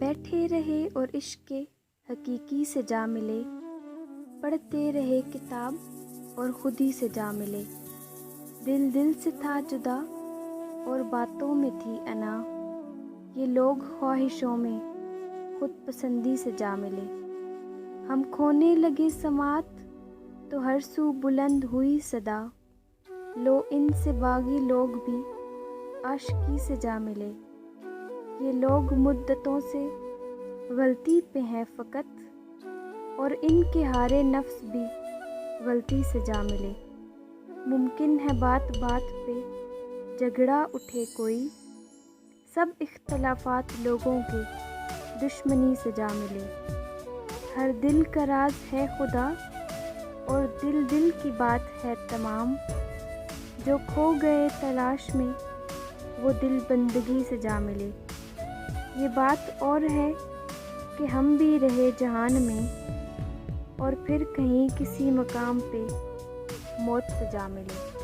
بیٹھے رہے اور عشق حقیقی سے جا ملے، پڑھتے رہے کتاب اور خودی سے جا ملے۔ دل دل سے تھا جدا اور باتوں میں تھی انا، یہ لوگ خواہشوں میں خود پسندی سے جا ملے۔ ہم کھونے لگے سماعت تو ہر سو بلند ہوئی صدا، لو ان سے باغی لوگ بھی عاشقی سے جا ملے۔ یہ لوگ مدتوں سے غلطی پہ ہیں فقط، اور ان کے ہارے نفس بھی غلطی سے جا ملے۔ ممکن ہے بات بات پہ جھگڑا اٹھے کوئی، سب اختلافات لوگوں کے دشمنی سے جا ملے۔ ہر دل کا راز ہے خدا اور دل دل کی بات ہے تمام، جو کھو گئے تلاش میں وہ دل بندگی سے جا ملے۔ یہ بات اور ہے کہ ہم بھی رہے جہان میں، اور پھر کہیں کسی مقام پہ موت سے جا ملے۔